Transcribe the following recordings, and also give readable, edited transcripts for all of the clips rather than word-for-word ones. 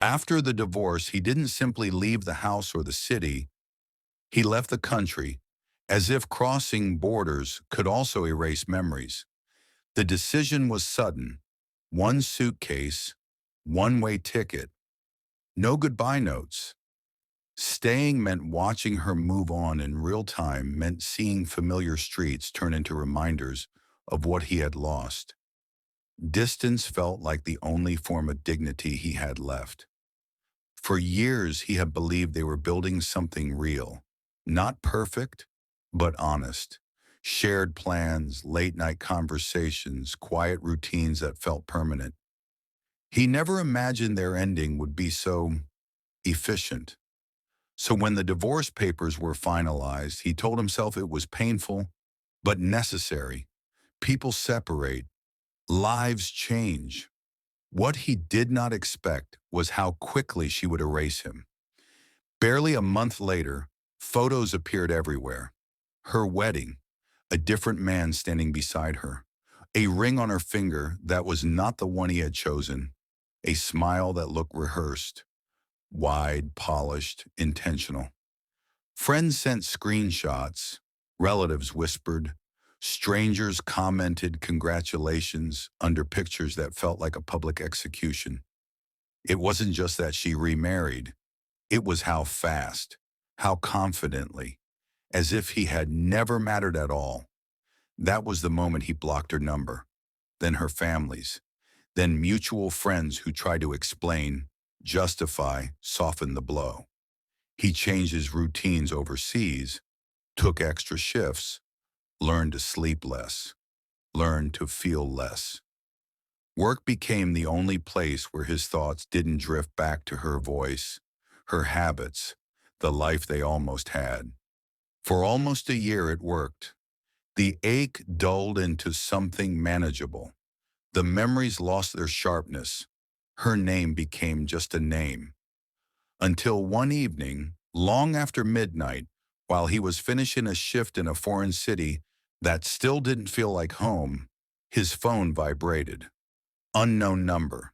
After the divorce, he didn't simply leave the house or the city, he left the country, as if crossing borders could also erase memories. The decision was sudden. One suitcase, one-way ticket, no goodbye notes. Staying meant watching her move on in real time, meant seeing familiar streets turn into reminders of what he had lost. Distance felt like the only form of dignity he had left. For years, he had believed they were building something real, not perfect, but honest. Shared plans, late-night conversations, quiet routines that felt permanent. He never imagined their ending would be so efficient. So when the divorce papers were finalized, he told himself it was painful, but necessary. People separate, lives change. What he did not expect was how quickly she would erase him. Barely a month later, photos appeared everywhere. Her wedding, a different man standing beside her, a ring on her finger that was not the one he had chosen, a smile that looked rehearsed, wide, polished, intentional. Friends sent screenshots, relatives whispered, strangers commented congratulations under pictures that felt like a public execution. It wasn't just that she remarried, it was how fast, how confidently, as if he had never mattered at all. That was the moment he blocked her number, then her family's, then mutual friends who tried to explain, justify, soften the blow. He changed his routines overseas, took extra shifts, learned to sleep less, learned to feel less. Work became the only place where his thoughts didn't drift back to her voice, her habits, the life they almost had. For almost a year it worked. The ache dulled into something manageable. The memories lost their sharpness. Her name became just a name. Until one evening, long after midnight, while he was finishing a shift in a foreign city that still didn't feel like home, his phone vibrated. Unknown number.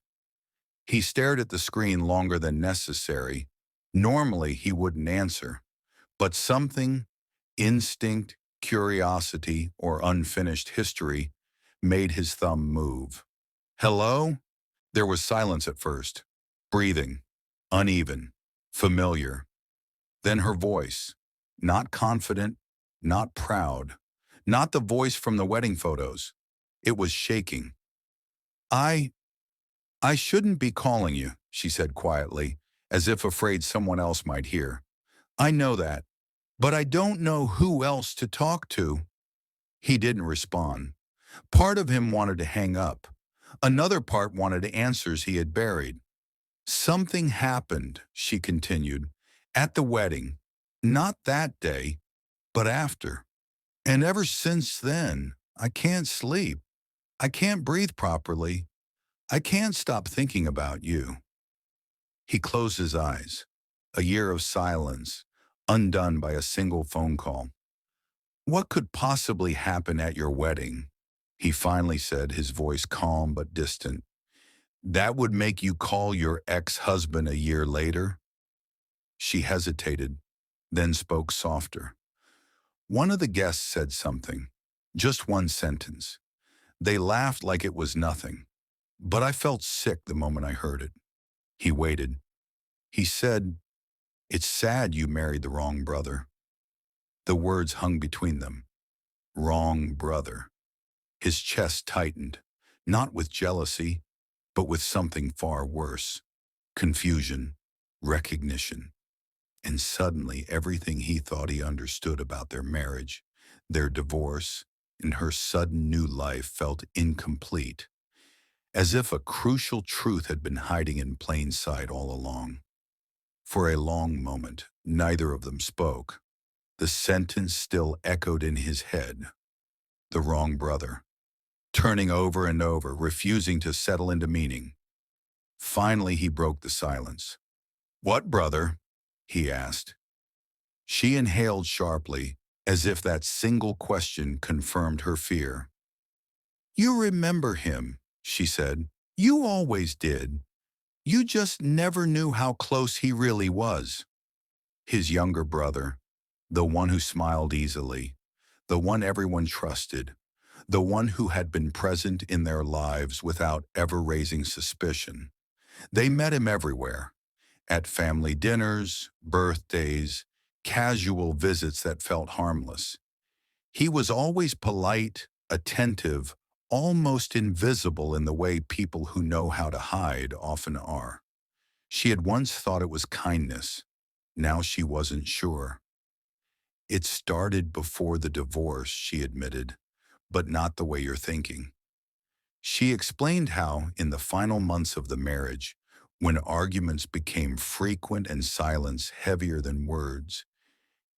He stared at the screen longer than necessary. Normally, he wouldn't answer. But something, instinct, curiosity, or unfinished history, made his thumb move. Hello? There was silence at first. Breathing. Uneven. Familiar. Then her voice. Not confident, not proud. Not the voice from the wedding photos. It was shaking. I, I shouldn't be calling you, she said quietly, as if afraid someone else might hear. I know that, but I don't know who else to talk to. He didn't respond. Part of him wanted to hang up. Another part wanted answers he had buried. Something happened, she continued, at the wedding. Not that day, but after. And ever since then, I can't sleep. I can't breathe properly. I can't stop thinking about you. He closed his eyes. A year of silence, undone by a single phone call. What could possibly happen at your wedding? He finally said, his voice calm but distant. That would make you call your ex-husband a year later? She hesitated, then spoke softer. One of the guests said something, just one sentence. They laughed like it was nothing, but I felt sick the moment I heard it. He waited. He said, "It's sad you married the wrong brother." The words hung between them. Wrong brother. His chest tightened, not with jealousy, but with something far worse. Confusion, recognition. And suddenly everything he thought he understood about their marriage, their divorce, and her sudden new life felt incomplete, as if a crucial truth had been hiding in plain sight all along. For a long moment, neither of them spoke. The sentence still echoed in his head. The wrong brother. Turning over and over, refusing to settle into meaning. Finally, he broke the silence. "What brother?" he asked. She inhaled sharply, as if that single question confirmed her fear. "You remember him," she said. "You always did. You just never knew how close he really was. His younger brother, the one who smiled easily, the one everyone trusted, the one who had been present in their lives without ever raising suspicion. They met him everywhere, at family dinners, birthdays, casual visits that felt harmless. He was always polite, attentive, almost invisible in the way people who know how to hide often are. She had once thought it was kindness. Now she wasn't sure. It started before the divorce, she admitted, but not the way you're thinking. She explained how, in the final months of the marriage, when arguments became frequent and silence heavier than words,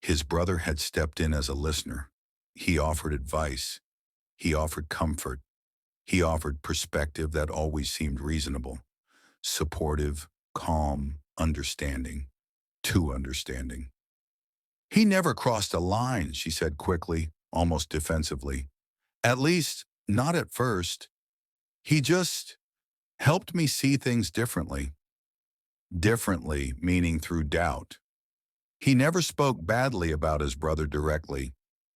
his brother had stepped in as a listener. He offered advice. He offered comfort. He offered perspective that always seemed reasonable, supportive, calm, understanding, too understanding. He never crossed a line, she said quickly, almost defensively. At least, not at first. He just helped me see things differently. Differently, meaning through doubt. He never spoke badly about his brother directly.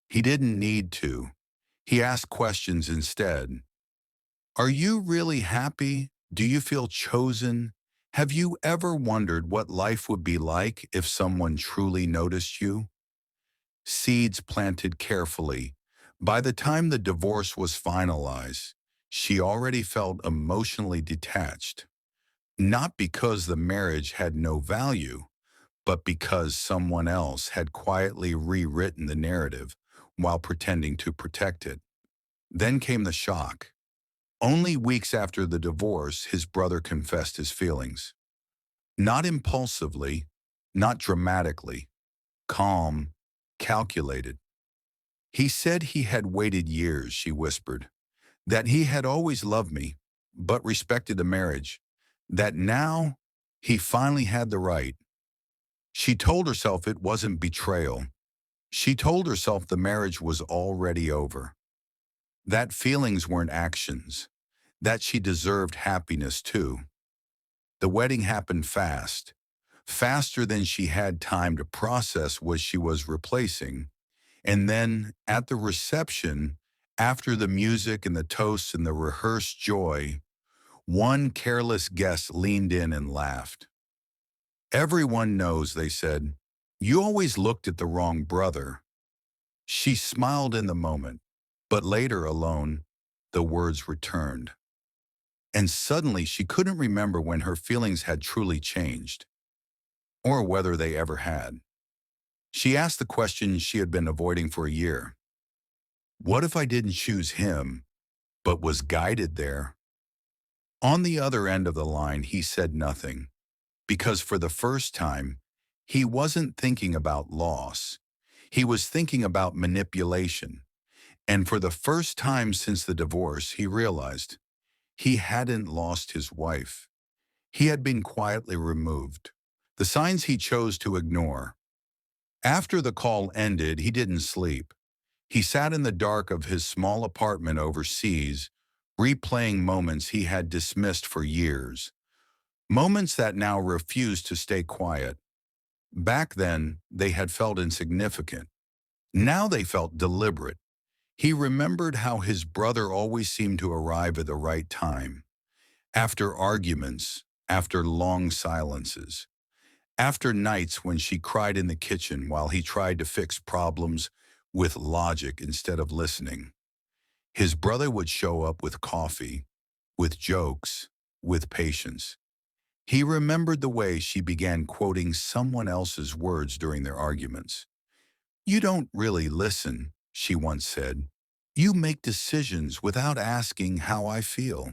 He didn't need to. He asked questions instead. Are you really happy? Do you feel chosen? Have you ever wondered what life would be like if someone truly noticed you? Seeds planted carefully. By the time the divorce was finalized, she already felt emotionally detached. Not because the marriage had no value, but because someone else had quietly rewritten the narrative while pretending to protect it. Then came the shock. Only weeks after the divorce, his brother confessed his feelings. Not impulsively, not dramatically, calm, calculated. He said he had waited years, she whispered, that he had always loved me, but respected the marriage, that now he finally had the right. She told herself it wasn't betrayal. She told herself the marriage was already over, that feelings weren't actions, that she deserved happiness too. The wedding happened fast, faster than she had time to process what she was replacing. And then, at the reception, after the music and the toasts and the rehearsed joy, one careless guest leaned in and laughed. Everyone knows, they said, you always looked at the wrong brother. She smiled in the moment, but later, alone, the words returned. And suddenly she couldn't remember when her feelings had truly changed, or whether they ever had. She asked the question she had been avoiding for a year. What if I didn't choose him, but was guided there? On the other end of the line, he said nothing, because for the first time, he wasn't thinking about loss. He was thinking about manipulation. And for the first time since the divorce, he realized he hadn't lost his wife. He had been quietly removed. The signs he chose to ignore. After the call ended, he didn't sleep. He sat in the dark of his small apartment overseas, replaying moments he had dismissed for years. Moments that now refused to stay quiet. Back then, they had felt insignificant. Now they felt deliberate. He remembered how his brother always seemed to arrive at the right time. After arguments, after long silences, after nights when she cried in the kitchen while he tried to fix problems with logic instead of listening. His brother would show up with coffee, with jokes, with patience. He remembered the way she began quoting someone else's words during their arguments. You don't really listen, she once said. You make decisions without asking how I feel.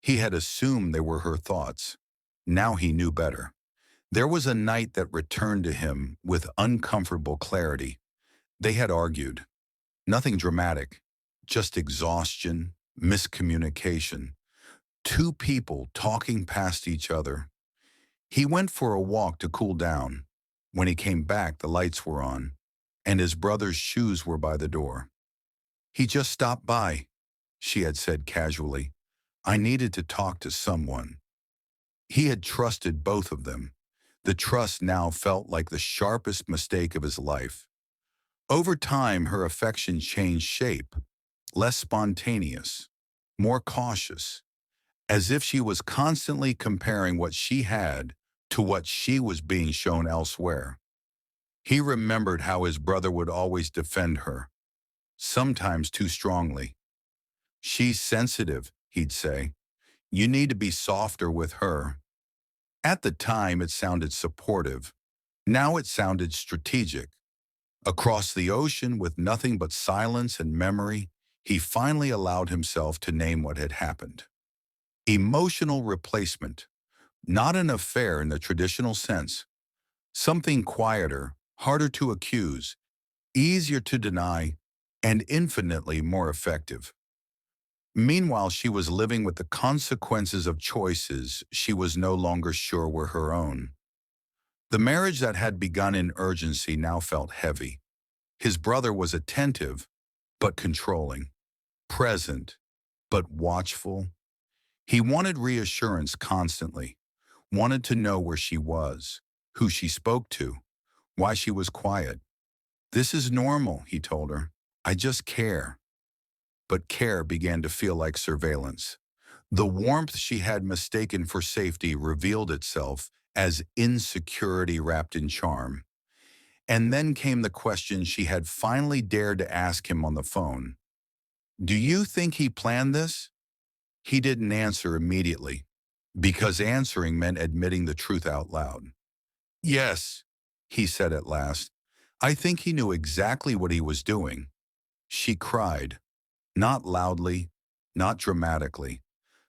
He had assumed they were her thoughts. Now he knew better. There was a night that returned to him with uncomfortable clarity. They had argued. Nothing dramatic, just exhaustion, miscommunication. Two people talking past each other. He went for a walk to cool down. When he came back, the lights were on, and his brother's shoes were by the door. He just stopped by, she had said casually. I needed to talk to someone. He had trusted both of them. The trust now felt like the sharpest mistake of his life. Over time, her affection changed shape, less spontaneous, more cautious, as if she was constantly comparing what she had to what she was being shown elsewhere. He remembered how his brother would always defend her, sometimes too strongly. "She's sensitive," he'd say. "You need to be softer with her." At the time, it sounded supportive. Now it sounded strategic. Across the ocean, with nothing but silence and memory, he finally allowed himself to name what had happened. Emotional replacement, not an affair in the traditional sense. Something quieter, harder to accuse, easier to deny, and infinitely more effective. Meanwhile, she was living with the consequences of choices she was no longer sure were her own. The marriage that had begun in urgency now felt heavy. His brother was attentive, but controlling, present, but watchful. He wanted reassurance constantly, wanted to know where she was, who she spoke to, why she was quiet. "This is normal," he told her. "I just care." But care began to feel like surveillance. The warmth she had mistaken for safety revealed itself as insecurity wrapped in charm. And then came the question she had finally dared to ask him on the phone. "Do you think he planned this?" He didn't answer immediately, because answering meant admitting the truth out loud. "Yes," he said at last. "I think he knew exactly what he was doing." She cried, not loudly, not dramatically,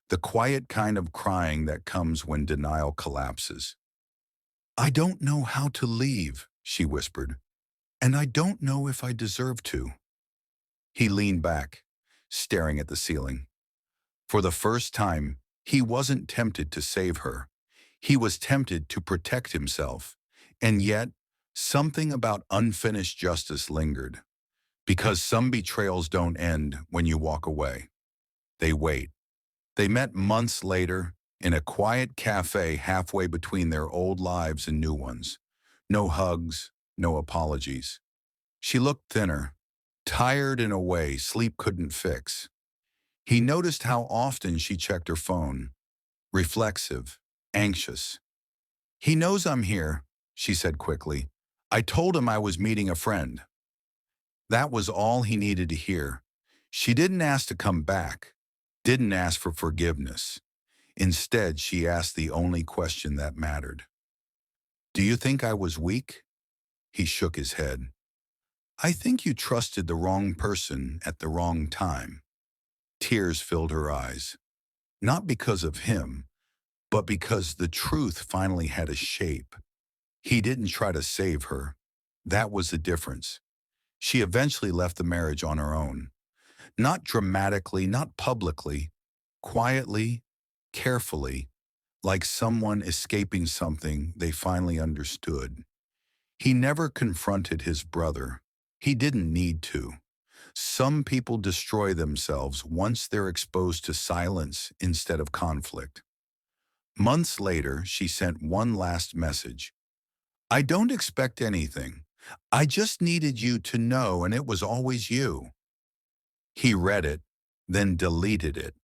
the quiet kind of crying that comes when denial collapses. "I don't know how to leave," she whispered, "and I don't know if I deserve to." He leaned back, staring at the ceiling. For the first time, he wasn't tempted to save her. He was tempted to protect himself. And yet, something about unfinished justice lingered. Because some betrayals don't end when you walk away. They wait. They met months later in a quiet cafe halfway between their old lives and new ones. No hugs, no apologies. She looked thinner, tired in a way sleep couldn't fix. He noticed how often she checked her phone, reflexive, anxious. "He knows I'm here," she said quickly. "I told him I was meeting a friend." That was all he needed to hear. She didn't ask to come back, didn't ask for forgiveness. Instead, she asked the only question that mattered. "Do you think I was weak?" He shook his head. "I think you trusted the wrong person at the wrong time." Tears filled her eyes. Not because of him, but because the truth finally had a shape. He didn't try to save her. That was the difference. She eventually left the marriage on her own. Not dramatically, not publicly, quietly, carefully, like someone escaping something they finally understood. He never confronted his brother. He didn't need to. Some people destroy themselves once they're exposed to silence instead of conflict. Months later, she sent one last message. "I don't expect anything. I just needed you to know, and it was always you." He read it, then deleted it,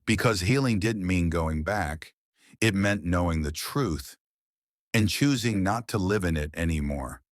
because healing didn't mean going back. It meant knowing the truth and choosing not to live in it anymore.